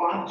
5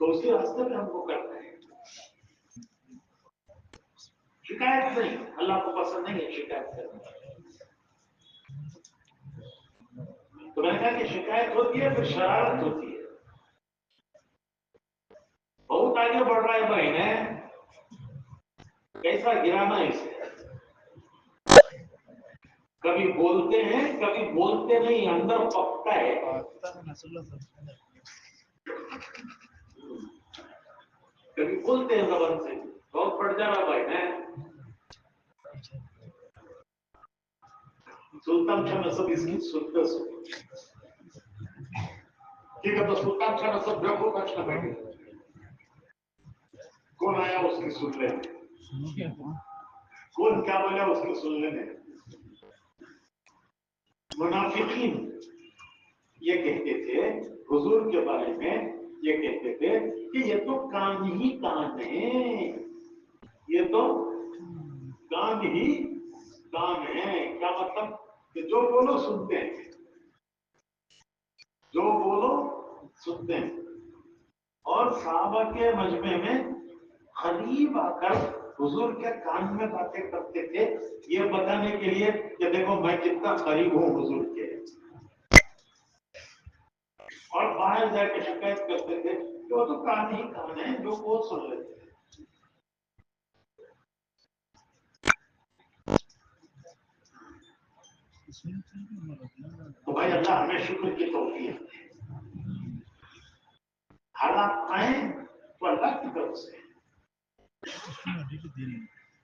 تو اسی راستے میں ہم کو کرنا ہے. شکایت نہیں, اللہ کو پسند نہیں ہے شکایت کرنا. تو میں نے کہا کہ شکایت ہوتی ہے پھر شرارت ہوتی ہے. بہت آگے بڑھ رہا ہے بھائی نے, کیسا گرانا اسے. کبھی بولتے ہیں کبھی بولتے نہیں, اندر پکتا ہے. کبھی بولتے ہیں زبان سے, بہت پڑ جا رہا بھائی نے. سلطان شاہ نصب اس کی سنتے ٹھیک ہے, تو سلطان شاہ نصب بیوقوف اچھا بیٹھے, کون آیا اس کی سن لینے, کون کیا بولا اس کی سن لینے. منافقین یہ کہتے تھے حضور کے بارے میں, یہ کہتے تھے کہ یہ تو کان ہی کان ہے, یہ تو کان ہی کان ہے. کیا مطلب کہ جو بولو سنتے ہیں, جو بولو سنتے ہیں. اور صحابہ کے مجمع میں قریب آ کر حضور کے کان میں باتیں کرتے تھے, یہ بتانے کے لیے کہ دیکھو میں کتنا قریب ہوں حضور کے. اور باہر جا کے شکایت کرتے تھے کہ وہ تو کان ہی کان ہے, جو وہ سن لیتے ہیں. تو بھائی اللہ ہمیں شکر کی توفیق دے. حالات آئیں تو اللہ کی طرف سے,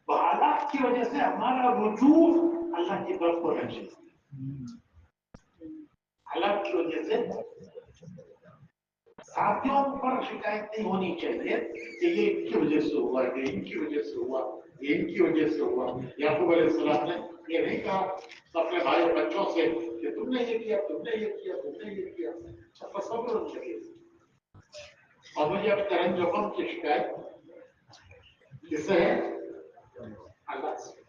تو حالات کی وجہ سے ہمارا رجوع اللہ کی طرف ہونا چاہیے. حالات کی وجہ سے ساتھیوں پر شکایت نہیں ہونی چاہیے کہ یہ ان کی وجہ سے ہوا, یہ ان کی وجہ سے ہوا, یہ ان کی وجہ سے ہوا. یعقوب علیہ السلام نے یہ نہیں کہا اپنے بھائی بچوں سے کہ تم نے یہ کیا, تم نے یہ کیا, تم نے یہ کیا. اچھا صبر ہونا چاہیے. اور مجھے اب کرن جوخم کی شکایت کس سے ہے؟ اللہ سے.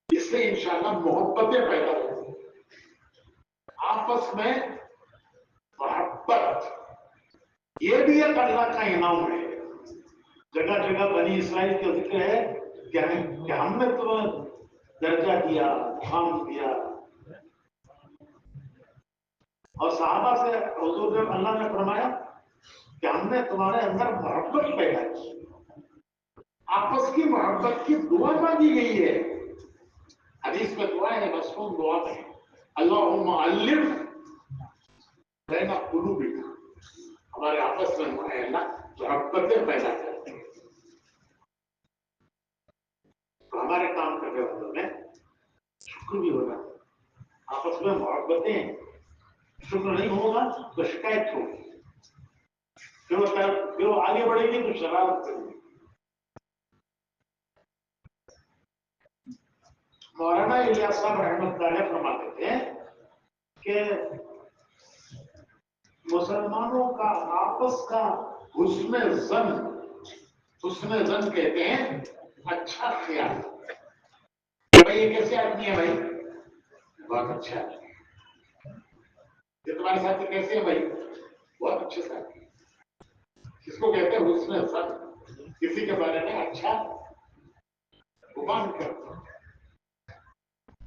اس سے انشاءاللہ محبتیں پیدا ہوتی ہیں آپس میں. محبت یہ بھی ایک اللہ کا انعام ہے. جگہ جگہ بنی اسرائیل کا ذکر ہے کہ ہم نے تمہیں درجہ دیا, مقام دیا. اور صحابہ سے حضور نے اللہ نے فرمایا کہ ہم نے تمہارے اندر محبت پیدا کی. آپس کی محبت کی دعا مانگی گئی ہے. حدیث میں دعا ہے, مصنون دعا ہے, اللہم الف بین قلوبنا, ہمارے آپس میں اے اللہ محبتیں پیدا کرتے ہیں. تو ہمارے کام کرنے والوں میں شکر بھی ہوگا, آپس میں محبتیں. شکر نہیں ہوگا تو شکایت ہوگی, پھر وہ آگے بڑھے گی تو شرارت کرے گی. مولانا الیاس صاحب رحمۃ اللہ علیہ فرماتے تھے کہ مسلمانوں کا آپس کا حسن زن کہتے ہیں اچھا خیال. بھائی یہ کیسے آدمی ہے؟ بھائی بہت اچھا آدمی ہے. یہ تمہارے ساتھی کیسے ہیں؟ بھائی بہت اچھے ساتھی. کس کو کہتے ہیں حسن زن؟ کسی کے بارے میں اچھا گمان کرنا.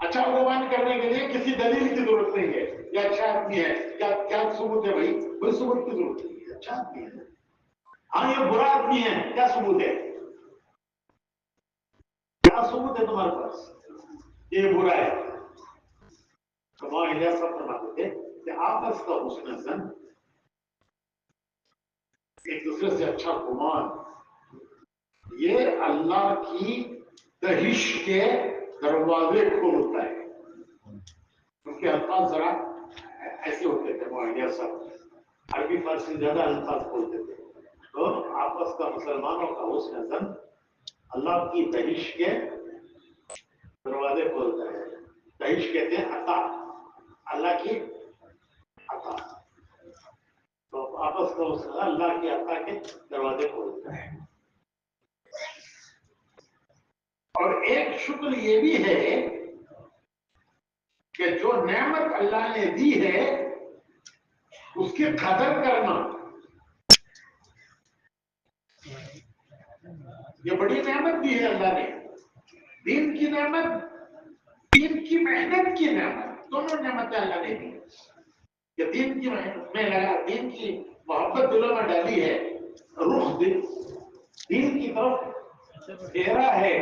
اچھا گمان کرنے کے لیے کسی دلیل کی ضرورت نہیں ہے. یہ اچھا آدمی ہے, کیا ثبوت ہے؟ بھائی کوئی ثبوت کی ضرورت نہیں ہے. اچھا آدمی ہے. ہاں یہ برا آدمی ہے, کیا ثبوت ہے؟ کیا ثبوت ہے تمہارے پاس یہ برا ہے؟ تو وہاں الیاس صاحب فرماتے تھے کہ آپس کا حسن زن, ایک دوسرے سے اچھا گمان, یہ اللہ کی دہش کے دروازے کھولتا ہے. ان کے الفاظ ذرا ایسے ہوتے تھے. وہ الیاس صاحب عربی فارسی زیادہ الفاظ بولتے تھے. تو آپس کا مسلمانوں کا حسن زن اللہ کی دہش کے دروازے کھولتا ہے. دہش کہتے ہیں عطا, اللہ کی عطا. تو آپس کا حسن اللہ کی عطا کے دروازے کھولتا ہے. اور ایک شکر یہ بھی ہے کہ جو نعمت اللہ نے دی ہے اس کی قدر کرنا. یہ بڑی نعمت دی ہے اللہ نے، دین کی نعمت، دین کی محنت کی نعمت، دونوں نعمتیں اللہ نے دی کہ دین کی محنت میں لگا، دین کی محبت دلوں میں ڈالی ہے، رخ دین کی طرف پھیرا ہے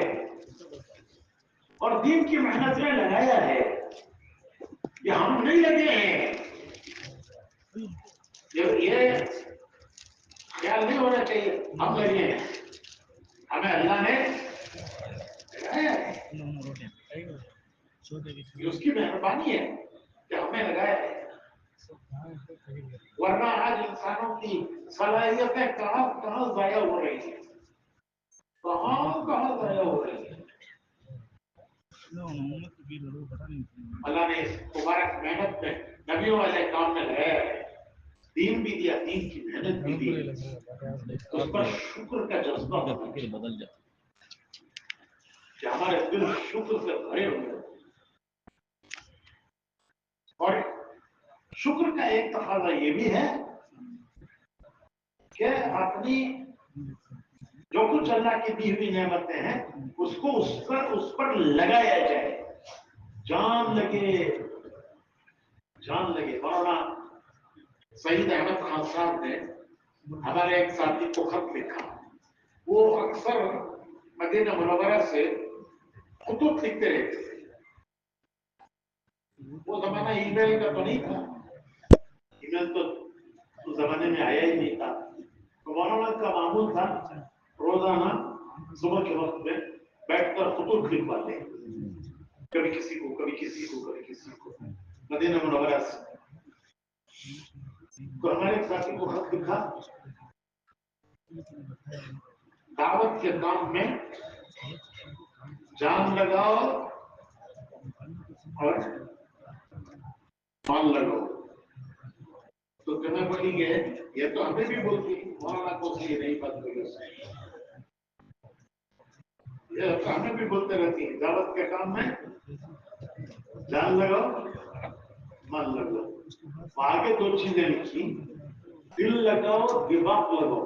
اور دین کی محنت میں لگایا ہے۔ یہ ہم نہیں لگے ہیں، یہ خیال نہیں ہونا چاہیے ہم لگے ہیں، ہمیں اللہ نے لگایا ہے، یہ اس کی مہربانی ہے کہ ہمیں لگایا ہے، ورنہ آج انسانوں کی صلاحیتیں کہاں کہاں ضائع ہو رہی ہیں، کہاں کہاں ضائع ہو رہی ہیں۔ اللہ نے اس مبارک محنت میں نبیوں والے کام میں لگایا ہے، دین بھی دیا، دین کی محنت بھی دی، اس پر شکر کا جذبہ بدل جاتا کہ ہمارے دل شکر سے بھرے ہوئے، اور شکر کا ایک تقاضا یہ بھی ہے کہ اپنی جو کچھ اللہ کی دی ہوئی نعمتیں ہیں اس کو اس پر لگایا جائے، جان لگے، جان لگے۔ مولانا سعید احمد خان صاحب نے ہمارے ایک ساتھی کو خط لکھا، وہ اکثر مدینہ منورہ سے خطوط لکھتے رہتے تھے، وہ زمانہ ای میل کا تو نہیں تھا، ای میل تو اس زمانے میں آیا ہی نہیں تھا، تو مولانا کا معمول تھا روزانہ صبح کے وقت میں بیٹھ کر خطوط لکھواتے، کبھی کسی کو، کبھی کسی کو، کبھی کسی کو، مدینہ منورہ سے۔ تو ہمارے ایک ساتھی کو خط لکھا، دعوت کے کام میں جان لگاؤ اور مان لگاؤ۔ تو تمہیں بولی گئے، یہ تو ہمیں بھی بولتی، مولانا کو یہ نہیں بات بولی، یہ تو ہمیں بھی بولتے رہتی ہے، دعوت کے کام میں جان لگاؤ مان لگاؤ۔ آگے دو چیزیں لکھی، دل لگاؤ دماغ لگاؤ،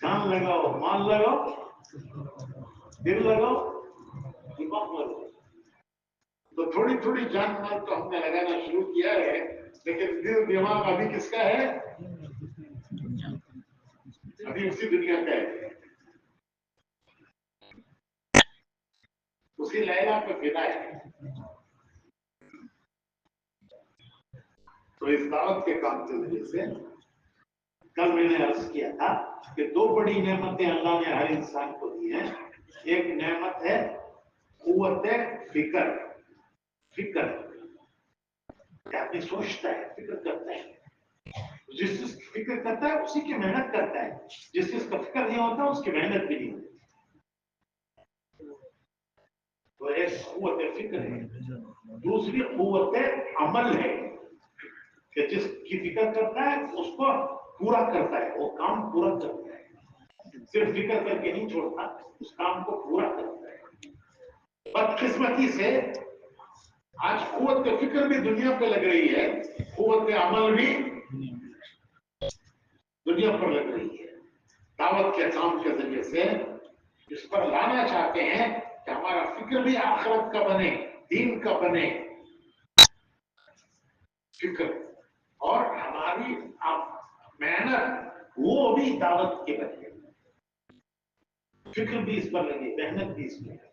جان لگاؤ مان لگاؤ، دل لگاؤ دماغ لگاؤ۔ تو تھوڑی تھوڑی جان مال تو ہم نے لگانا شروع کیا ہے، لیکن دل دماغ ابھی کس کا ہے؟ ابھی اسی دنیا کا ہے، اسی لیلا پہ فدا ہے۔ تو اس دعوت کے کام کی وجہ سے کل میں نے عرض کیا تھا کہ دو بڑی نعمتیں اللہ نے ہر انسان کو دی ہیں، ایک نعمت ہے قوت فکر، فکر آدمی سوچتا ہے، فکر کرتا ہے، جس چیز کی فکر کرتا ہے اسی کی محنت کرتا ہے، جس چیز کا فکر نہیں ہوتا اس کی محنت بھی نہیں ہوتی۔ تو ایک قوت فکر ہے، دوسری قوت عمل ہے کہ جس کی فکر کرتا ہے اس کو پورا کرتا ہے، وہ کام پورا کرتا ہے، صرف فکر کر کے نہیں چھوڑتا، اس کام کو پورا کرتا ہے۔ بدقسمتی سے آج قوت فکر بھی دنیا پہ لگ رہی ہے، قوت عمل بھی دنیا پر لگ رہی ہے۔ دعوت کے کام کے ذریعے سے اس پر لانا چاہتے ہیں کہ ہمارا فکر بھی آخرت کا بنے، دین کا بنے فکر، اور ہماری محنت وہ بھی دعوت کے بنے، فکر بھی اس پر لگے، محنت بھی اس میں لگے۔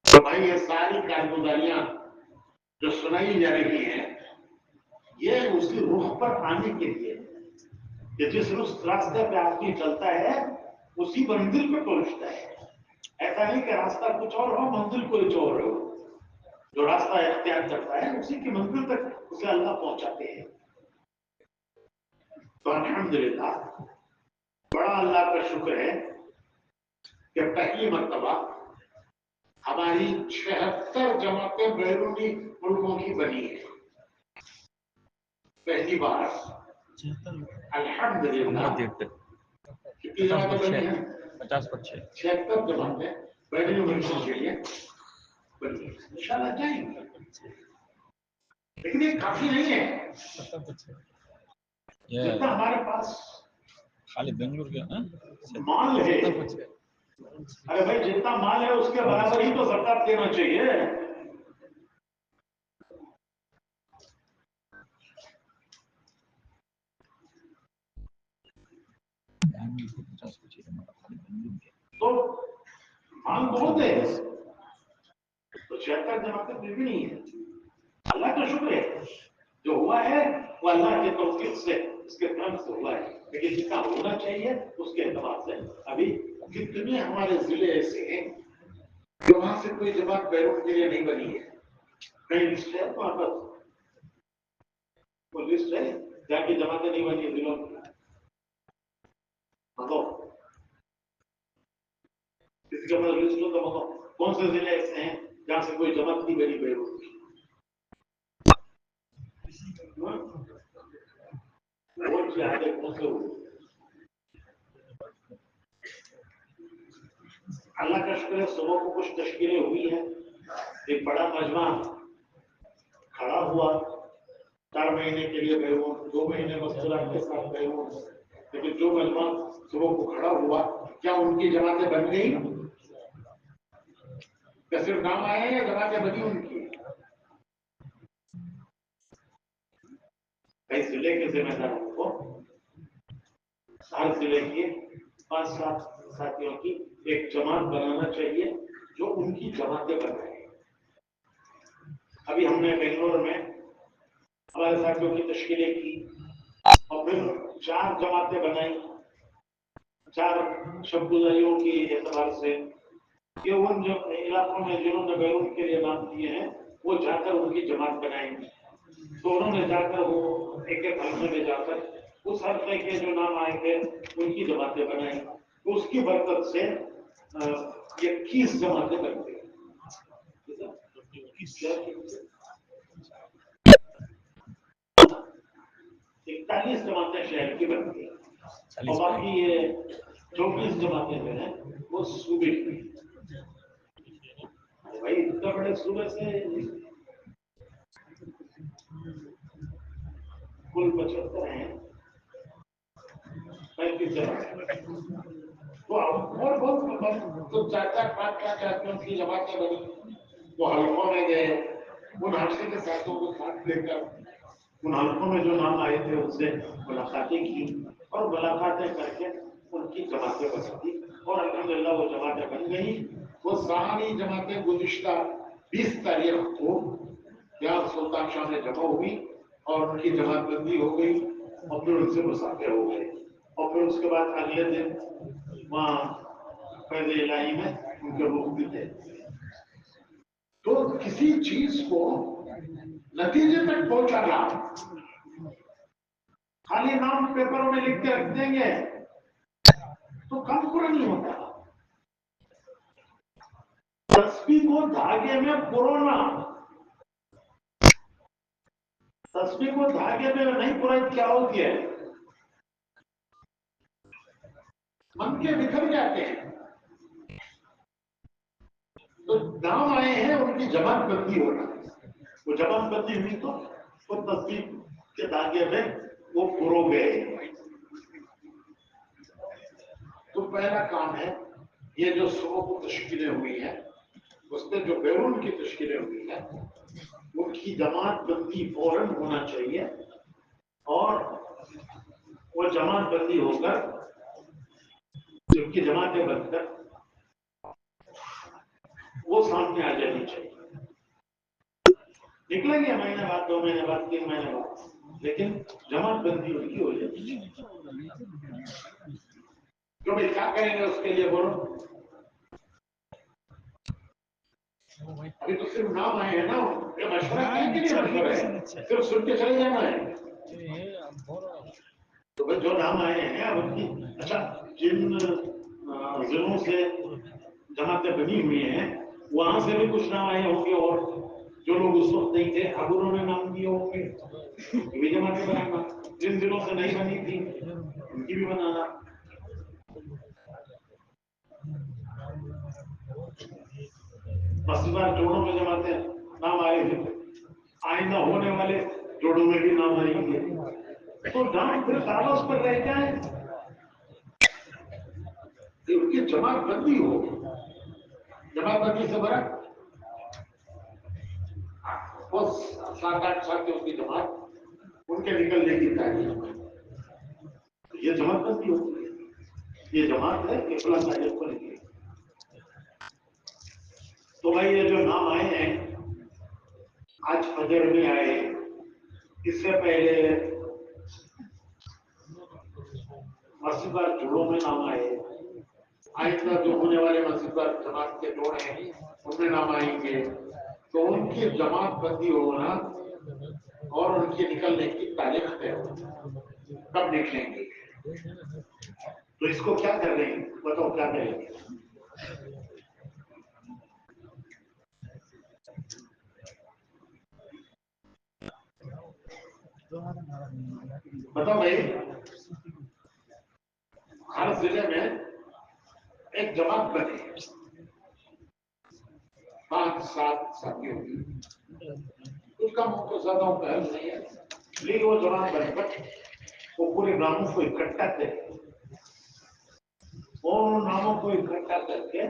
تو بھائی یہ ساری کارگزاریاں جو سنائی جا رہی ہیں یہ اسی رخ پر آنے کے لیے کہ جس راستے پہ آدمی چلتا ہے اسی منزل پہ پہنچتا ہے، ایسا نہیں کہ راستہ کچھ اور ہو منزل کوئی اور ہو، جو راستہ اختیار کرتا ہے اسی کی منزل تک اسے اللہ پہنچاتے ہیں۔ تو الحمدللہ بڑا اللہ کا شکر ہے کہ پہلی مرتبہ ہماری 76 جماعتیں بیرونی ملکوں کی بنی ہیں، پہلی بار الحمدللہ۔ کتنی جماعتیں بنی ہیں؟ 76 جماعتیں بیرونی ملکوں کے لیے بنی ہیں، انشاءاللہ جائیں گے، لیکن یہ کافی نہیں ہے، جتنا ہمارے پاس خالی بنگلور کے مال ہے. ارے بھائی جتنا مال ہے اس کے برابر ہی تو زکات دینا چاہیے. تو مال بہت ہے تو 76 جماعتیں پھر بھی نہیں ہے. اللہ کا شکر ہے جو ہوا ہے وہ اللہ کے توفیق سے اس کے کرم سے ہوا ہے. لیکن جتنا ہونا چاہیے اس کے اعتبار سے ابھی کتنے ہمارے ضلع ایسے ہیں جو وہاں سے کوئی جماعت بیرون کے لیے نہیں بنی ہے. کہیں لسٹ ہے وہاں پر وہ لسٹ ہے جہاں کی جماعتیں نہیں بنی ہے ضلعوں کی. بتاؤ کسی کے پاس لسٹ ہو تو بتاؤ کون سے ضلع ایسے ہیں جہاں سے کوئی جماعت نہیں بنی بیرون کی. ووٹ آگے کون سے ہوئے. اللہ کا شکر ہے صبح کو کچھ تشکیلیں ہوئی ہیں. ایک بڑا مجمع کھڑا ہوا 4 مہینے کے لیے بیرون 2 مہینے مستورات کے ساتھ بیرون. لیکن جو مجمع صبح کو کھڑا ہوا کیا ان کی جماعتیں بن گئی؟ کیا صرف نام آئے یا جماعتیں بنی ان کی؟ کئی ضلع کے ذمہ داروں کو ہر ضلع کے 5-7 ساتھیوں کی ایک جماعت بنانا چاہیے جو ان کی جماعتیں بنائے. ابھی ہم نے بنگلور میں ہمارے ساتھیوں کی تشکیلیں کی اور پھر 4 جماعتیں بنائی 4 شبگزاریوں کی اعتبار سے کہ ان جو علاقوں میں جنہوں نے بیرون کے لیے نام دیے ہیں وہ جا کر ان کی جماعت بنائیں گے. تو انہوں نے جا کر وہ ایک حلقے میں جا کر اس حلقے کے جو نام آئے تھے ان کی جماعتیں بنائیں. اس کی برکت سے 21 جماعتیں بن گئی. 41 جماعتیں شہر کی بن گئی اور باقی یہ 24 جماعتیں جو ہیں وہ صوبے کی. بھائی اتنا بڑے صوبے سے کل 75 ہیں 35 جماعتیں تو اور بہت تو 4-4-5 آدمیوں کی جماعتیں بنی. وہ حلقوں میں گئے ان حلقے کے ساتھوں کو ساتھ لے کر ان حلقوں میں جو نام آئے تھے ان سے ملاقاتیں کی اور ملاقاتیں کر کے ان کی جماعتیں بنا دی اور الحمدللہ وہ جماعتیں بن گئی. وہ ساری جماعتیں گزشتہ 20 تاریخ کو یہاں سلطان شاہ میں جمع ہوئی اور ان کی جماعت بندی ہو گئی اور پھر ان سے مسافر ہو گئے اور پھر اس کے بعد اگلے دن وہاں فیض الہی میں ان کے روح بھی تھے. تو کسی چیز کو نتیجے تک پہنچانا خالی نام پیپروں میں لکھ کے رکھ دیں گے تو کم پورا نہیں ہوتا. تسبیح کو دھاگے میں پرونا تسبیح کو دھاگے میں نہیں پرائی کیا ہوتی ہے من کے بکھر جاتے ہیں. تو نام آئے ہیں ان کی جماعت بندی ہونا. وہ جماعت بندی ہوئی تو وہ تسبیح کے دھاگے میں وہ پرو گئے. تو پہلا کام ہے یہ جو صبح کو تشکیلیں ہوئی ہیں اس میں جو بیرون کی تشکیلیں ہوئی ہیں ان کی جماعت بندی فوراً ہونا چاہیے اور وہ جماعت بندی ہو کر جن کی جماعتیں بن کر وہ سامنے آ جانی چاہیے. نکلیں گے مہینے بعد 2 مہینے بعد 3 مہینے بعد لیکن جماعت بندی ان کی ہو جائے. جو بھائی کیا کریں گے اس کے لیے بولو. ابھی تو صرف نام آئے ہیں نا یہ مشورہ کیا کے لیے مشورہ ہے صرف سن کے چلے جانا ہے. تو جو نام آئے ہیں اب ان کی اچھا جن ضلعوں سے جماعتیں بنی ہوئی ہیں وہاں سے بھی کچھ نام آئے ہوں گے اور جو لوگ اس وقت نہیں تھے اب انہوں نے نام دیے ہوں گے یہ بھی جماعتیں بنانا. جن ضلعوں سے نہیں بنی تھی ان کی بھی بنانا. مسجد جوڑوں میں جماعتیں نام آئے تھے آئندہ ہونے والے جوڑوں میں بھی نام آئیں گے تو نام پھر کاغذ پر رہ جائیں کہ ان کی جماعت بندی ہو. جماعت بندی سے مراد وہ 7-8 سال کی ان کی جماعت ان کے نکلنے کی تعلیم ہے. یہ جماعت بندی ہوتی ہے. یہ جماعت ہے کہ فلاں تاریخ کو نکلے. تو بھائی یہ جو نام آئے ہیں آج فجر میں آئے, اس سے پہلے مسجد بار جوڑوں میں نام آئے, آئندہ جو ہونے والے مسجد بار جماعت کے جوڑ ہیں ان میں نام آئیں گے. تو ان کی جماعت بندی ہونا اور ان کی نکلنے کی تاریخ طے ہوگی کب نکلیں گے. تو اس کو کیا کر رہے ہیں بتاؤ, کیا کریں گے؟ بتاؤ بھائی, ہر ضلع میں ایک جماعت بنے 5-7 ساتھیوں کی, کچھ کم ہو تو زیادہ ہو پہل نہیں ہے, لیکن وہ جماعت بنے کر وہ پورے ناموں کو اکٹھا کرے, اور ان ناموں کو اکٹھا کر کے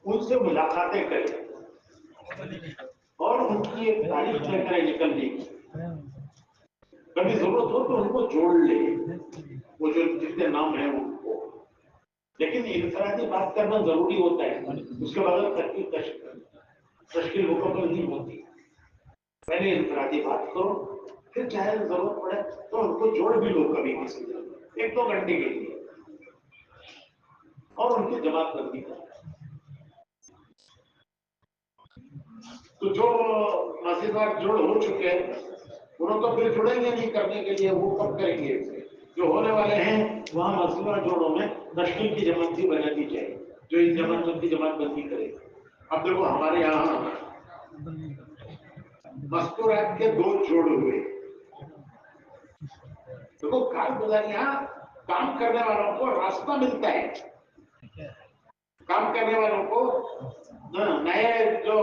ان سے ملاقاتیں کرے اور ان کی ایک تاریخ لے کر نکلنے کی. کبھی ضرورت ہو تو ان کو جوڑ لے, وہ جو جتنے نام ہیں ان کو. لیکن انفرادی بات کرنا ضروری ہوتا ہے, اس کے بغیر تشکیل مکمل نہیں ہوتی. پہلے انفرادی بات کرو, پھر چاہے ضرورت پڑے تو ان کو جوڑ بھی لو کبھی کسی 1-2 گھنٹے کے لیے, اور ان کی جماعت بندی کرو. تو جو مسجدوار جوڑ ہو چکے ہیں انہوں تو پھر جڑیں گے نہیں کرنے کے لیے, وہ کب کریں گے؟ جو ہونے والے ہیں وہاں مسجدوار جوڑوں میں تشکیل کی جماعت بھی بنانی چاہیے جو اس جماعت بندی کرے. اب دیکھو ہمارے یہاں مستورات کے 2 جوڑ ہوئے. دیکھو کارگزاریاں کام کرنے والوں کو راستہ ملتا ہے, کام کرنے والوں کو نئے جو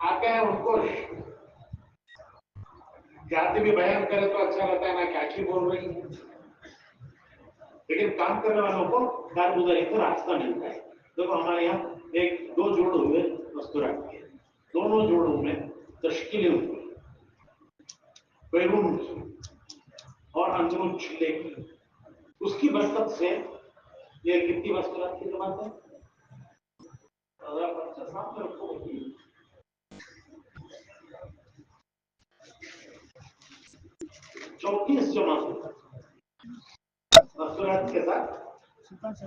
آتے ہیں ان کو جاتے بھی بیان کرے تو اچھا رہتا ہے, نا کیا بول رہی ہے, لیکن کام کرنے والوں کو کارگزاری کو راستہ ملتا ہے. دیکھو ہمارے یہاں 2 جوڑ ہوئے مستورات کے, دونوں جوڑوں میں تشکیلیں ہوئی, بیرون کی اور اندرون چھلے کی. اس کی برکت سے یہ کتنی مستورات کی جماعت ہے؟ 34 جماعت مستورات کے ساتھ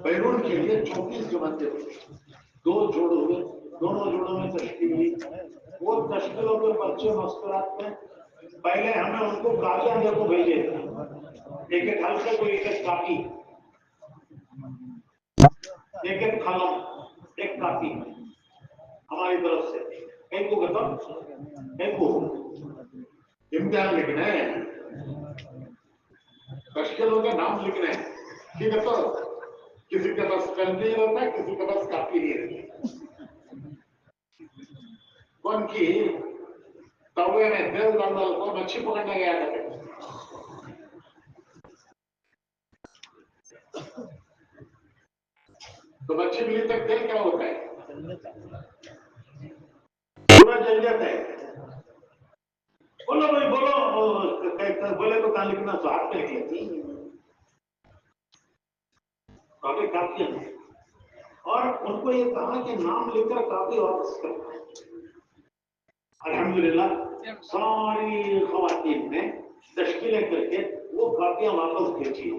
بیرون کے لیے 34 جماعتیں ہوئی. 2 جوڑ ہوئے, دونوں جوڑوں میں تشکیل ہوئی. وہ تشکیلوں کے بچے مستورات میں پہلے ہمیں ان کو کاغذ دے کو بھیجے تھے, ایک حلقے کو ایک کاپی, ایک قلم, ایک کاپی ہماری طرف سے. ایک کو کتب, ایک کو امتحان لکھنا ہے, تشکیلوں کا نام لکھنا ہے. ٹھیک ہے, تو کسی کے پاس قلم نہیں رہتا, کسی کے پاس کاپی نہیں رہتی. کون کی توے میں تیل ڈال کو مچھلی پکڑنے گیا تھا, تو مچھلی ملی تک تیل کیا ہوتا ہے؟ پورا جل جاتا ہے. بولو بھائی بولو, بولے تو کہاں لکھنا, تو ہاتھ میں لکھ لیتی کافی کافی ہے. اور ان کو یہ کہا کہ نام لکھ کر کافی واپس کرنا ہے. الحمدللہ ساری خواتین نے تشکیلیں کر کے وہ کاپیاں واپس بھیجی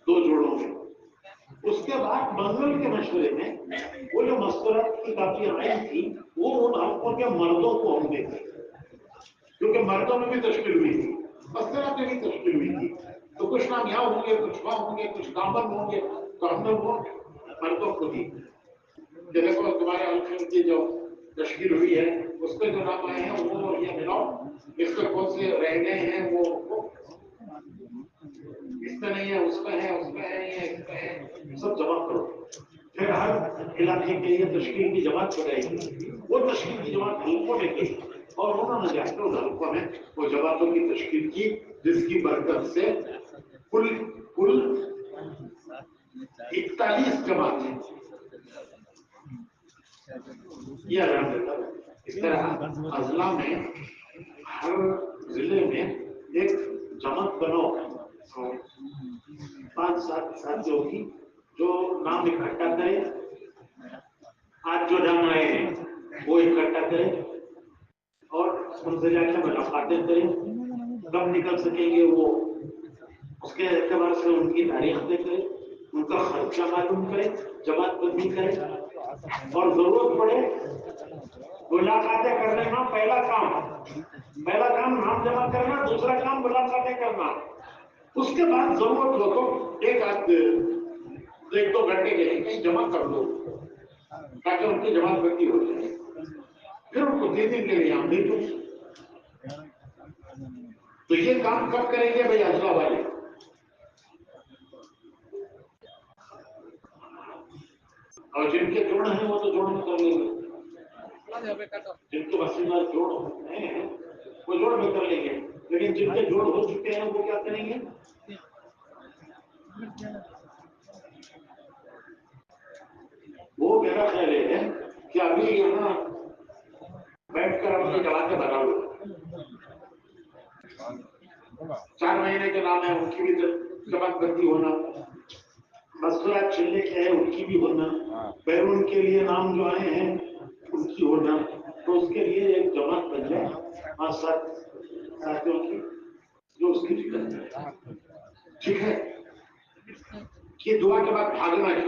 2 جوڑوں میں. اس کے بعد منزل کے مشورے میں وہ جو مستورات کی کاپیاں آئی تھی وہ ان حلقوں کے مردوں کو ہم دیتے, کیونکہ مردوں میں بھی تشکیل ہوئی تھی, مستورات میں بھی تشکیل ہوئی تھی. تو کچھ نام یہاں ہوں گے, کچھ وہاں ہوں گے, کچھ کامن ہوں گے, تو ہم نے وہ مردوں کو دی. دیکھو تمہارے حلقے کی جو تشکیل ہوئی ہے اس پہ جو نام آئے ہیں وہ یہ ملاؤ, اس پہ کون سے رہ گئے ہیں وہ اس پہ نہیں ہے, اس پہ ہے, اس پہ ہے, یہ اس پہ ہے, سب جمع کرو. پھر ہر علاقے کے لیے تشکیل کی جماعت بنائی گئی. وہ تشکیل کی جماعت حلقوں میں گئی اور انہوں نے جا کر ان حلقوں میں وہ جماعتوں کی تشکیل کی, جس کی برکت سے کل 41 جماعتیں یہ اعلان دیتا ہے. اس طرح اضلاع میں ہر ضلع میں ایک جماعت بناؤ 5-7 ساتھیوں کی جو نام اکٹھا کرے. آج جو نام آئے ہیں وہ اکٹھا کرے اور ان سے جا کے ملاقاتیں کریں. کب نکل سکیں گے وہ اس کے اعتبار سے ان کی تاریخ دے کریں, ان کا خرچہ معلوم کریں, جماعت بندی کریں اور ضرورت پڑے ملاقاتیں کرنے کا پہلا کام نام جمع کرنا, دوسرا کام ملاقاتیں کرنا. اس کے بعد ضرورت ہو تو ایک دو گھنٹے کے لیے کہیں جمع کر دو تاکہ ان کی جماعت بندی ہو جائے. پھر ان کو 3 دن کے لیے ہم نہیں دیں. تو یہ کام کب کریں گے بھائی اضلاع والے؟ اور جن کے جوڑ ہیں وہ تو جوڑ میں کر لیں گے, جن کے وسیلہ جوڑ ہیں وہ جوڑ میں کر لیں گے, لیکن جن کے جوڑ ہو چکے ہیں وہ کیا کریں گے؟ وہ میرا خیال ہے کہ ابھی یہاں بیٹھ کر اپنی جماعتیں بنا لو. 4 مہینے کے نام ہے ان کی بھی جماعت بندی ہونا, مستورات چلنے کے ہیں ان کی بھی ہونا, بیرون کے لیے نام جو آئے ہیں ان کی ہونا. تو اس کے لیے ایک جماعت بن جائے 5-7 ساتھیوں کی جو اس کی فکر کرے. ٹھیک ہے کہ دعا کے بعد بھاگنا ہے.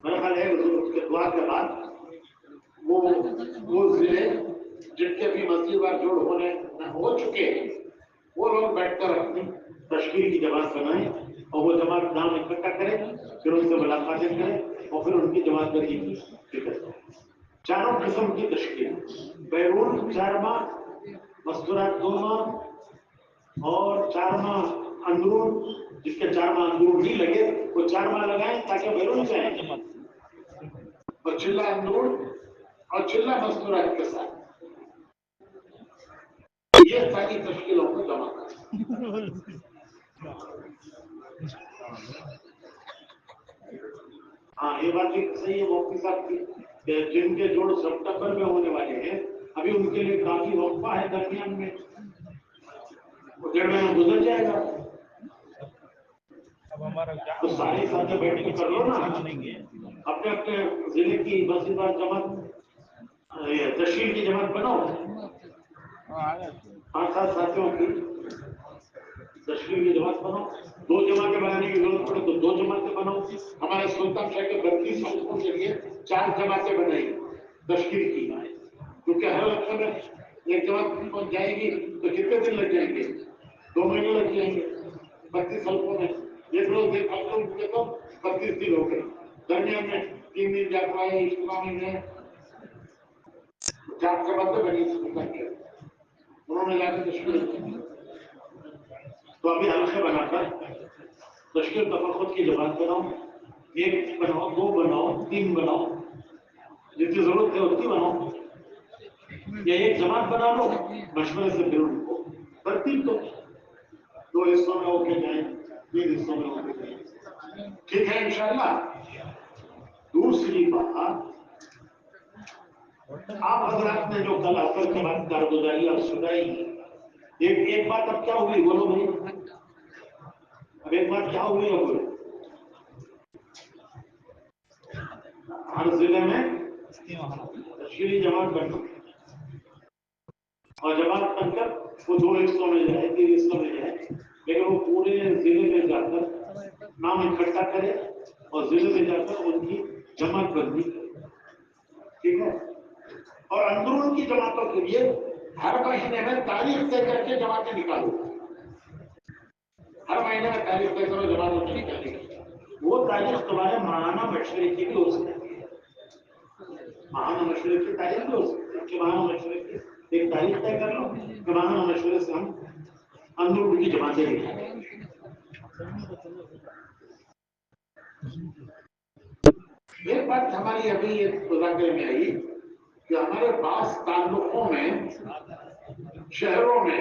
میرا خیال ہے اس کے دعا کے بعد وہ ضلع جن کے بھی مسجد وار جوڑ ہونے ہو چکے ہیں وہ لوگ بیٹھ کر اپنی تشکیل کی جماعت بنائیں اور وہ جماعت نام اکٹھا کریں, پھر ان سے ملاقاتیں کریں اور پھر ان کی جماعت بندی کی فکر کریں. چاروں قسم کی تشکیل, بیرون 4 ماہ, مستورات 2 ماہ اور 4 ماہ اندرون. جس کے 4 ماہ اندرون نہیں لگے وہ 4 ماہ لگائیں تاکہ بیرون جائیں, اور چلہ اندرون اور چلہ مستورات کے ساتھ یہ ساری تشکیلوں کو جمع کریں. ہاں یہ بات بھی صحیح ہے مفتی صاحب کی, جن کے جوڑ سپٹمبر میں ہونے والے ہیں ابھی ان کے لیے کافی وقفہ ہے درمیان میں, وہ 1.5 مہینہ گزر جائے گا. تو سارے ساتھ بیٹھ کے کر لو نا, اپنے اپنے ضلع کی مسجد اور جماعت تشکیل کی جماعت بناؤ. 5-7 ساتھیوں کی تشکیل کی جماعت بناؤ. 2 جماعتیں بنانے کی ضرورت پڑے تو 2 جماعتیں بناؤ. ہمارے سلطان شاہ کے 32 حلقوں کے لیے 4 جماعتیں بنائی تشکیل کی, کیونکہ ہر حلقے میں ایک جماعت پہنچ جائے گی تو کتنے دن لگ جائیں گے؟ 2 مہینے لگ جائیں گے. 32 حلقوں میں ایک روز ایک حلقوں کے تو 32 دن ہو گئے. درمیان میں 3 دن جاتے اجتماع میں 4 جماعتیں بنی سلطان کے, انہوں نے لا کے تشکیل کی. تو ابھی حلقے بنا کر تشکیل تفقد کی جماعت بناؤ, 1 بناؤ, 2 بناؤ, 3 بناؤ, جتنی ضرورت ہے اتنی بناؤ, یا ایک جماعت بنا لو مشورے سے پھر ان کو ترتیب دو, 2 حصوں میں ہو کے جائیں, 3 حصوں میں ہو کے جائیں. ٹھیک ہے انشاءاللہ. دوسری بات, آپ حضرات نے جو کل اثر کے بعد کارگزاری اور سنائی, ایک بات اب کیا ہوئی بولو بھائی, اب ایک بات کیا ہوئی ہے بولو. ہر ضلع میں تشکیلی جماعت بن اور جماعت بن کر وہ 2 حصوں میں جائے, 3 حصوں میں جائے, لیکن وہ پورے ضلع میں جا کر نام اکٹھا کرے اور ضلع میں جا کر ان کی جماعت بندی کرے. ٹھیک ہے. اور اندرون کی جماعتوں کے لیے ہر مہینے میں تاریخ طے کر کے جماعتیں نکالو. ہر مہینے میں تاریخ طے کرو جماعتوں کی نکالنے کی. وہ تاریخ تمہارے ماہانہ مشورے کی بھی ہو سکتی ہے, ماہانہ مشورے کی تاریخ بھی ہو سکتی ہے کہ ماہانہ مشورے کی ایک تاریخ طے کر لو کہ ماہانہ مشورے سے ہم اندرون کی جماعتیں نکالیں. ایک بات ہماری ابھی ایک مذاکرے میں آئی کہ ہمارے بعض تعلقوں میں شہروں میں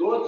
2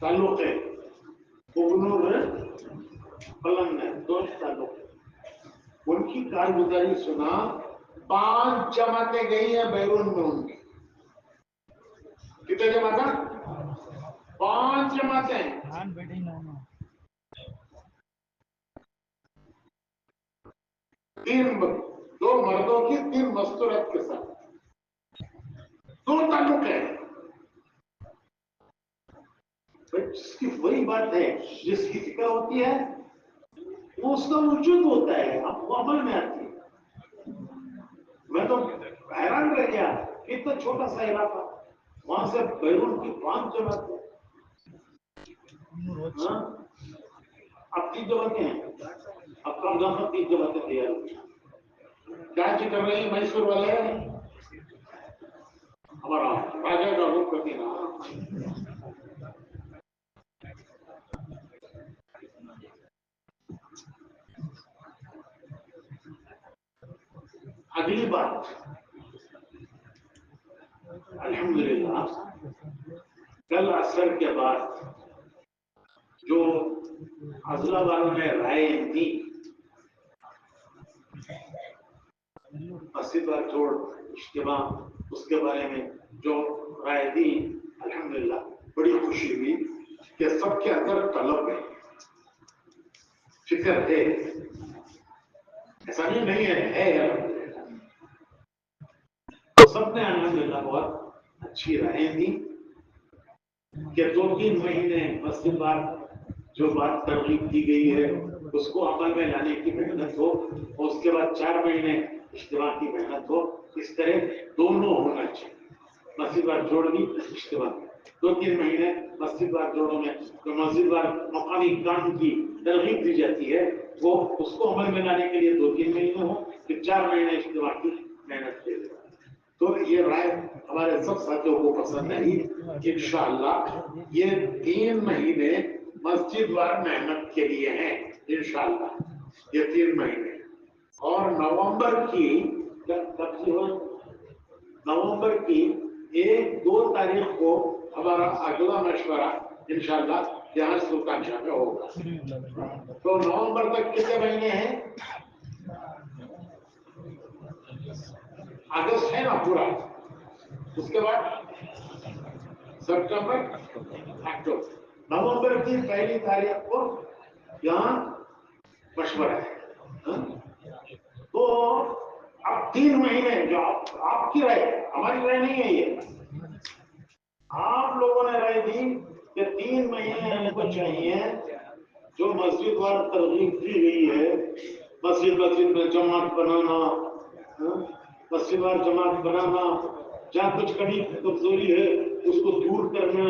تعلق ہے ابنور قلم ہے، دوست تعلق ہے. ان کی کارگزاری سنا. 5 جماعتیں گئی ہیں بیرون میں ان کی. کتنے جماعتیں؟ 5 جماعتیں. 2 مردوں کی 3 مستورت کے ساتھ 2 تعلق ہے. جس کی وہی بات ہے جس کی فکر ہوتی ہے وہ اس کا وجود ہوتا ہے، اب وہ عمل میں آتی ہے. میں تو حیران رہ گیا، اتنا چھوٹا سا علاقہ، وہاں سے بیرون کی 5 جماعتیں. اب 3 جماعتیں ہیں. اب کم دام 3 جماعتیں تیار ہوئی. کیا چیز کر رہے ہیں میسور والے؟ ہمارا راجا کا روپ کرتی نا. اگلی بات، الحمدللہ کل عصر کے بعد جو اضلاع والوں نے رائے دی، مسجد کا جوڑ اجتماع، اس کے بارے میں جو رائے دی، الحمدللہ بڑی خوشی ہوئی کہ سب کے اندر طلب ہے، فکر ہے. ایسا نہیں ہے. تو سب نے الحمدللہ بہت اچھی رائے دی کہ 2-3 مہینے مسجد بار جو بات ترغیب کی گئی ہے اس کو عمل میں لانے کی محنت ہو، اور اس کے بعد 4 مہینے اجتماع کی محنت ہو. اس طرح دونوں ہونا چاہیے. مسجد بار جوڑ بھی اجتماع 2-3 مہینے مسجد بار جوڑوں میں جو مسجد بار مقامی کام کی ترغیب دی جاتی ہے وہ اس کو عمل میں لانے کے لیے 2-3 مہینے ہو، پھر 4 مہینے اجتماع کی محنت کے لیے. تو یہ رائے ہمارے سب ساتھیوں کو پسند آئی. انشاءاللہ یہ 3 مہینے مسجد وار محنت کے لیے ہیں. انشاءاللہ یہ 3 مہینے. اور نومبر کی نومبر کی 1-2 تاریخ کو ہمارا اگلا مشورہ انشاءاللہ یہاں سلطان شاہ میں ہوگا. تو نومبر تک کتنے مہینے ہیں؟ اگست ہے نا پورا، اس کے بعد سپٹمبر، اکتوبر. نومبر کی 1 تاریخ کو یہاں مشورہ ہے. تو اب 3 مہینے جو آپ کی رائے، ہماری رائے نہیں ہے، یہ آپ لوگوں نے رائے دی کہ 3 مہینے ہم کو چاہیے. جو مسجد وار ترغیب دی گئی ہے، مسجد میں جماعت بنانا، مسجد وار جماعت بنانا، جہاں کچھ کمی کمزوری ہے اس کو دور کرنا،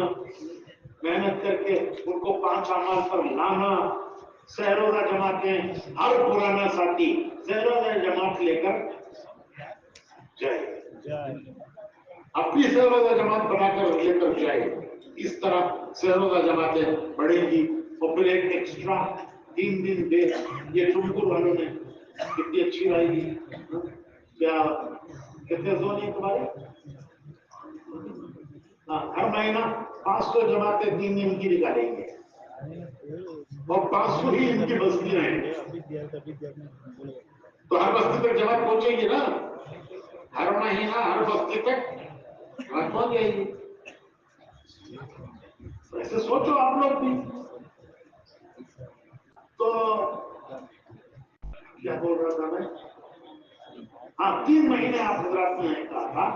محنت کر کے ان کو 5 اعمال پر لانا. سہروزہ جماعتیں، ہر پرانا ساتھی سہروزہ جماعت لے کر جائے، اپنی سہروزہ جماعت بنا کر لے کر جائے. اس طرح سہروزہ جماعتیں بڑھیں گی. اور پھر ایک ایکسٹرا 3 دن دے. یہ ٹمکر والوں نے کتنی اچھی رائے دی. کیا کتنے زون ہیں تمہارے؟ ہر مہینہ 500 جماعتیں 3 دن کی نکالیں گے، اور 500 ہی ان کی بستیاں ہیں. تو ہر بستی تک جماعت پہنچے گی نا. ہر مہینہ ہر بستی تک جماعت پہنچ جائے گی. ایسے سوچو آپ لوگ بھی. تو کیا بول رہا تھا میں؟ 3 مہینے آپ حضرات نے کہا تھا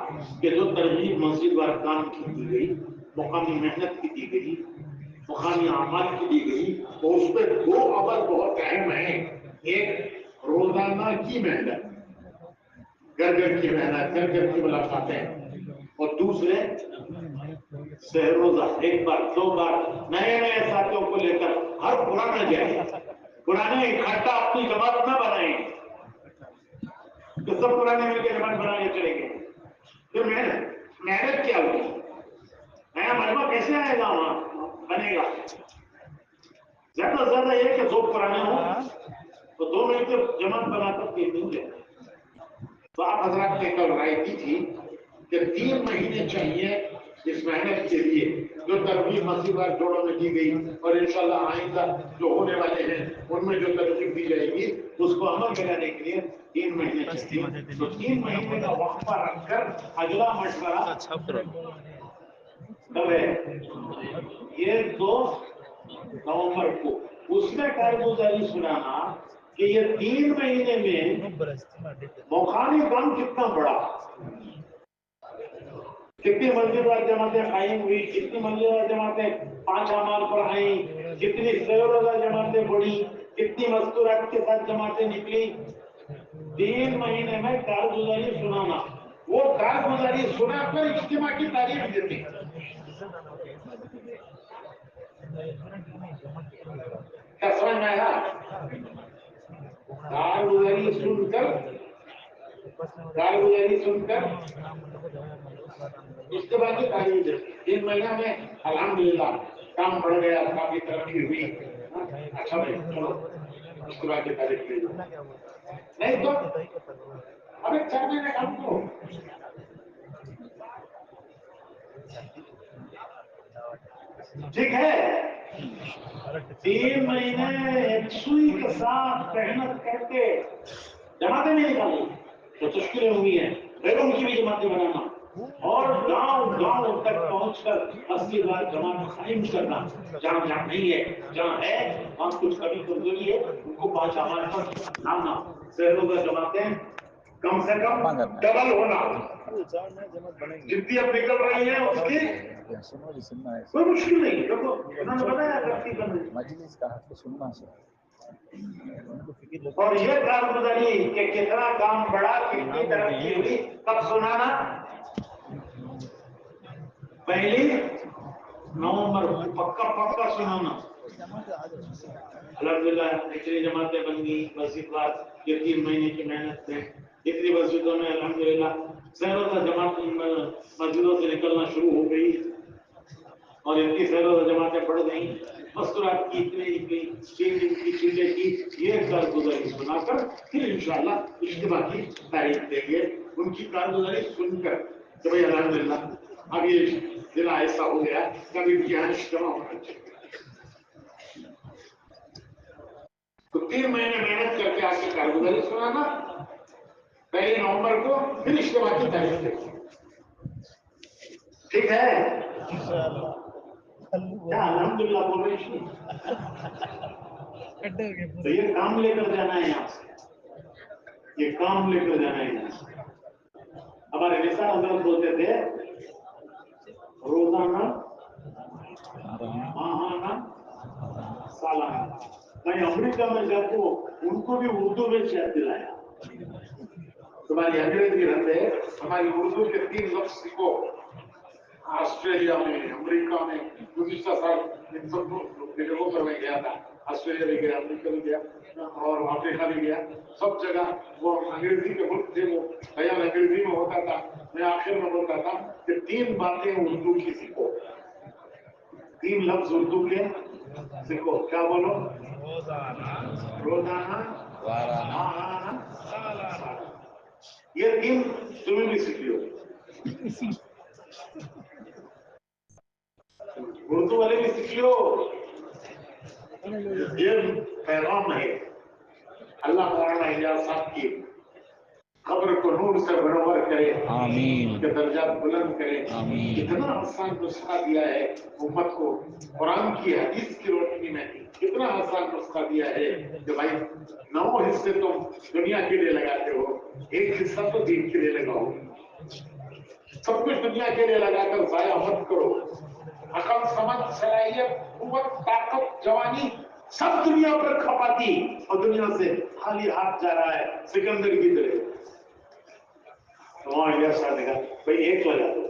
کہ جو ترغیب مسجد وار کام کی دی گئی، مقامی محنت کی دی گئی، مقامی اعمال کی دی گئی، اور اس پہ 2 عمل بہت اہم ہیں. ایک روزانہ کی محنت، گھر کی محنت، گھر کی ملاقاتیں، اور دوسرے سہروزہ 1 بار 2 بار نئے ساتھیوں کو لے کر ہر پرانا جائے. پرانے اکٹھا اپنی جماعت نہ بنائیں کہ سب پرانے مل کے جماعت بنا کے چلیں گے. پھر محنت کیا ہوگی؟ نیا مجمع کیسے آئے گا وہاں بنے گا؟ زیادہ سے زیادہ یہ کہ 2 پرانے ہوں تو 2 مل کے جماعت بنا کر 3 دن جائے. تو آپ حضرات نے کل رائے دی تھی کہ 3 مہینے چاہیے اس محنت کے لیے. جو ترغیب مسیح جوڑوں میں دی گئی اور انشاءاللہ آئندہ جو ہونے والے ہیں ان میں جو ترغیب دی جائے گی اس کو عمل میں لانے کے لیے 3 مہینے چاہیے. تو 3 مہینے کا وقفہ رکھ کر اگلا مشورہ کب ہے؟ یہ 2 نومبر کو. اس میں کارگزاری سنانا کہ یہ 3 مہینے میں موخانی کام کتنا بڑا، کتنی مسجد اور جماعتیں قائم ہوئی، کتنی مسجد اور جماعتیں 5 اعمال پر آئیں، کتنی سیرولہ جماعتیں بڑھی، کتنی مستورات کے ساتھ جماعتیں نکلی. 3 مہینے میں کارگزاری سنانا، وہ کارگزاری سنا کر اجتماع کی تاریخ دیتی. کیا سمجھ میں آیا؟ کارگزاری سن کر اجتماع کی تاریخ دیتی. 3 مہینہ میں الحمدللہ کام بڑھ گیا، کافی ترقی ہوئی. اچھا بھائی چلو اجتماع کی تاریخ لے لو. نہیں تو ابھی 4 مہینے کام کو ٹھیک ہے. 3 مہینے یکسوئی کے ساتھ محنت کر کے جماعتیں نہیں نکالی تو تشکیلیں ہوئی ہیں، غیروں کی بھی جماعتیں بنانا اور گاؤں تک پہنچ کر 80 بار جماعت قائم کرنا. جہاں نہیں ہے، جہاں ہے وہاں کچھ کمی کمزوری ہے ان کو 5 اعمال پر لانا. شہروں کا جماعتیں کم سے کم ڈبل ہونا. جتنی اب نکل رہی ہیں اس کی کوئی مشکل نہیں. دیکھو انہوں نے بتایا کرتی مجلس کا حق سننا سے اور یہ کارگزاری کہ کتنا کام بڑا، کتنی ترقی ہوئی کب سنانا؟ 1 نومبر کو پکا سنانا. الحمدللہ اتنی جماعتیں بن گئی. مسجد بات یہ 3 مہینے کی محنت میں اتنی مسجدوں میں الحمدللہ سیروں جماعت مسجدوں سے نکلنا شروع ہو گئی اور اتنی سیروں جماعتیں بڑھ گئیں. مستورات کی اتنی 3 دن کی چیزیں کی. یہ کارگزاری سنا کر پھر انشاءاللہ اجتماع کی تاریخ دیں گے. ان کی کارگزاری سن کر کہ بھائی الحمدللہ اب یہ ضلع ایسا ہو گیا کبھی بھی یہاں اجتماع ہونا چاہیے. تو 3 مہینے محنت کر کے آپ کی کارگزاری سنانا 1 نومبر کو، پھر اجتماع کی تاریخ دیں گے. ٹھیک ہے؟ الحمدللہ بول رہی تو یہ کام لے کر جانا ہے یہاں سے، یہ کام لے کر جانا ہے یہاں سے. ہمارے نثار حضرت بولتے تھے روزانہ ماہانہ سالانہ. میں امریکہ میں جب کو ان کو بھی اردو میں شہد دلایا. تمہاری انگریزی رہتے ہے، ہماری اردو کے 3 لفظ سیکھو. آسٹریلیا میں، امریکہ میں گزشتہ سال ان سب کو پر میں گیا تھا. آسٹریلیا بھی گیا، امریکہ بھی گیا اور افریقہ بھی گیا. سب جگہ وہ انگریزی کے ملک تھے، وہ بیان انگریزی میں ہوتا تھا. میں آخر میں بولتا تھا کہ 3 باتیں اردو کی سیکھو، 3 لفظ اردو کے سیکھو. کیا بولو؟ روزانہ ماہانہ سالانہ. یہ 3 تمہیں بھی سیکھو. اردو والے بھی سیکھ لو. یہ پیغام ہے. اللہ مولانا اجاز صاحب کی قبر کو نور سے منور کرے، آمین، کے درجات بلند کرے. آمین. اتنا آسان نسخہ دیا ہے امت کو قرآن کی حدیث کی روشنی میں. اتنا آسان نسخہ دیا ہے کہ بھائی 9 حصے تم دنیا کے لیے لگاتے ہو، 1 حصہ تو دین کے لیے لگاؤ. سب کچھ دنیا کے لیے لگا کر ضائع مت کرو. عقل، سمجھ، صلاحیت، قوت، طاقت، جوانی سب دنیا پر کھپاتی اور دنیا سے خالی ہاتھ جا رہا ہے سکندر کی طرح. وہاں ایسا لگا بھائی 1 لگا دو،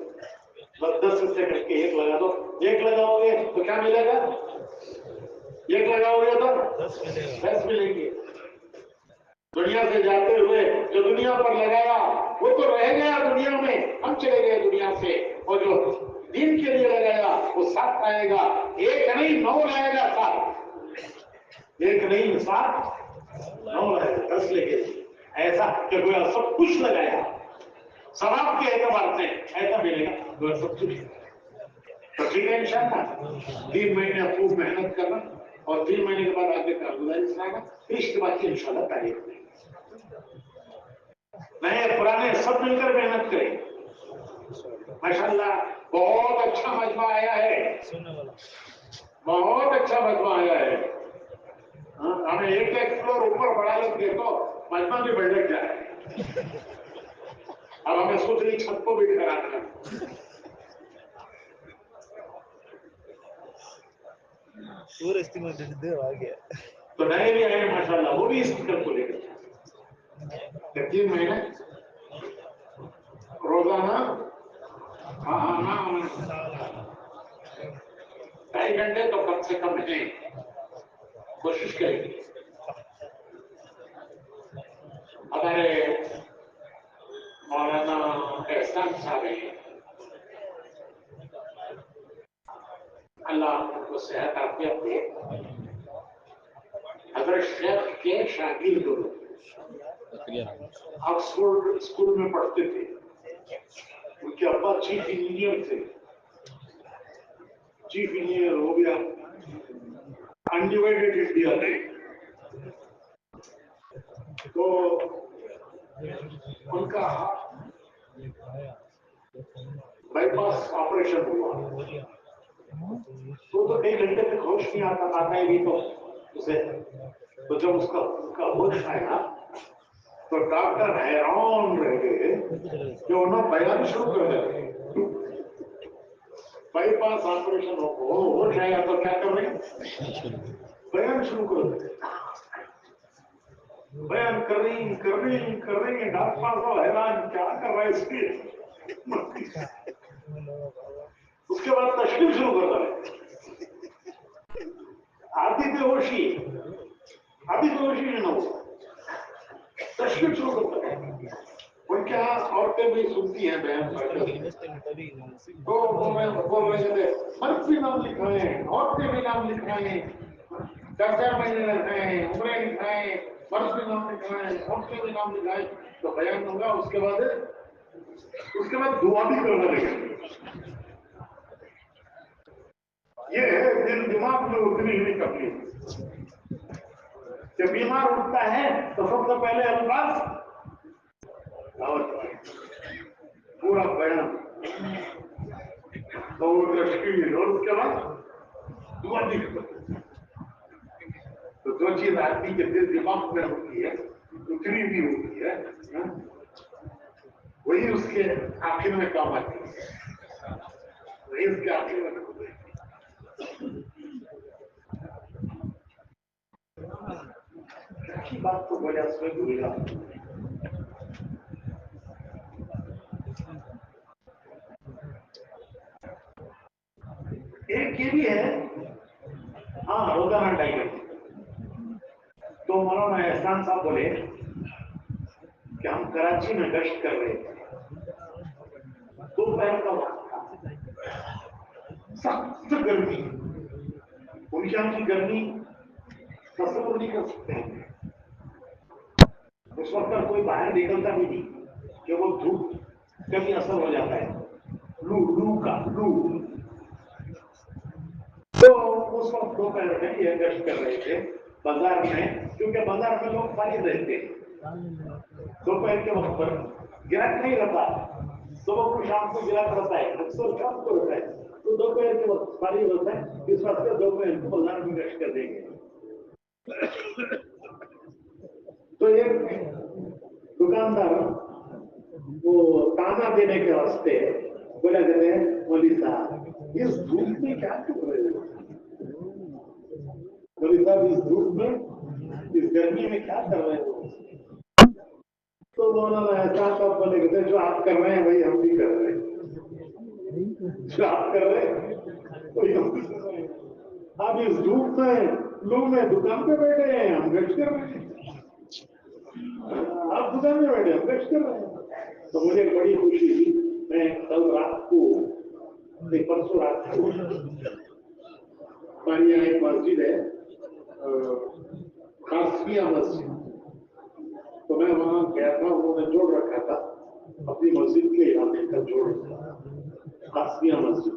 بس 10 حصے کر کے 1 لگا دو. 1 لگاؤ گے تو کیا ملے گا؟ 1 لگاؤ گے تو 10 ملیں گے. دنیا سے جاتے ہوئے جو دنیا پر لگایا وہ تو رہ گیا دنیا میں، ہم چلے گئے دنیا سے. اور جو دین کے لیے لگایا وہ 7 آئے گا. 1 نہیں 9 لائے گا. 7 1 نہیں 7 9 لائے گا. 10 لے کے ایسا کہ گویا سب کچھ لگایا ثواب کے اعتبار سے ایسا ملے گا گویا سب کچھ. تو ٹھیک ہے انشاءاللہ 3 مہینے خوب محنت کرنا اور 3 مہینے کے بعد آگے کارگزاری سنانا، پھر اس کے بعد کی انشاءاللہ تعریف نئے پرانے سب مل کر محنت کریں. ماشاءاللہ بہت اچھا مجمع آیا ہے، بہت اچھا مجمع آیا ہے. ہمیں ایک فلور اوپر بڑھا لیں تو مجمع بھی بڑھ لگ جائے. اب ہمیں سوچ رہی چھت کو بھی کرانا ہے. پورا استعمال آ گیا تو نئے بھی آئے ماشاءاللہ، وہ بھی اس فکر کو لے کر 3 مہینے روزانہ 2.5 گھنٹے تو کم سے کم ہے، کوشش کریں گے. ہمارے مولانا احسان صاحب ہیں، اللہ ان کو صحت عافیت دے. حضرت شیخ کے شاگرد آکسفورڈ اسکول میں پڑھتے تھے. ان کے ابا چیف انجینئر تھے، چیف انجینئر ہو گیا انڈیوائڈیڈ انڈیا میں. تو ان کا بائی پاس آپریشن ہوا تو 1 گھنٹے تک ہوش نہیں آتا ہے بھی تو اسے. تو جب اس کا ہوش آیا تو ڈاکٹر حیران رہ گئے کہ انہوں بیان شروع کر دیا. بائی پاس آپریشن ہو ہوش آیا تو کیا کر رہے ہیں؟ بیان شروع کر دیا. بیان کر رہی ہیں ڈاکٹر صاحب حیران کیا کر رہا ہے اس کی. اس کے بعد تشریح شروع کر رہا ہے. آدھی بے ہوشی نہ ہو تشریح شروع کرتا ہے. ان کے یہاں عورتیں بھی سنتی ہیں بیان تو بول رہے تھے مرد بھی نام لکھائیں، عورتیں بھی نام لکھائیں، 10 مہینے لکھائیں، عمریں لکھائیں، مرد بھی نام لکھائیں، عورتیں بھی نام لکھائیں. تو بیان ہوگا. اس کے بعد دعا بھی کرنا لگے. یہ ہے دل دماغ میں اتنی ہی تکلیف. جب بیمار اٹھتا ہے تو سب سے پہلے الفاظ اور پورا بیان اور تشکیل اور اس کے بعد دعا بھی کرتا. تو جو چیز آدمی کے دل دماغ میں ہوتی ہے اتنی بھی ہوتی ہے وہی اس کے آخر میں کام آتی ہے، وہی اس کے آخر میں کام آتی ہے. اچھی بات تو بڑا اس میں بھولے گا. ایک یہ بھی ہے ہاں روزانہ ٹائم. تو مولانا احسان صاحب بولے کہ ہم کراچی میں گشت کر رہے تھے. دوپہر کا وقت تھا، سخت گرمی. ان کی گرمی تصور نہیں کر سکتے ہیں. اس وقت کوئی باہر نکلتا بھی نہیں کہ وہ دھوپ کبھی اثر ہو جاتا ہے. لو تو اس وقت دوپہر میں یہ گشت کر رہے تھے بازار میں، کیونکہ بازار میں لوگ فارغ رہتے ہیں. دوپہر کے وقت پر گراہک نہیں رہتا. صبح کو شام کو گراہک رہتا ہے، اکثر شام کو رہتا ہے. تو دوپہر کے وقت فارغ ہوتا ہے. اس وقت دوپہر کو بازار میں گشت کر دیں گے. تو ایک دکاندار وہ تانا دینے کے واسطے بولا کرتے ہیں مولوی صاحب اس دھوپ میں کیا کر رہے ہو؟ مولوی صاحب اس دھوپ میں اس گرمی میں کیا کر رہے ہو؟ تو مولانا احسان صاحب بولے کہتے جو آپ کر رہے ہیں وہی ہم بھی کر رہے ہیں. جو آپ کر رہے ہیں وہی ہم بھی کر رہے ہیں. آپ اس دھوپ میں لو میں دکان پہ بیٹھے ہیں، ہم گشت کر رہے ہیں. آپ دکان میں بیٹھے ہم گشت کر رہے ہیں. تو مجھے بڑی خوشی ہوئی. میں کل رات کو پرسوں رات کو ہماری یہاں ایک مسجد ہے خاصیہ مسجد، تو میں وہاں گیا تھا. انہوں نے جوڑ رکھا تھا اپنی مسجد کے علاقے کا جوڑ خاصیہ مسجد.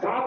7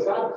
7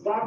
7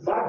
7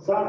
7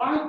5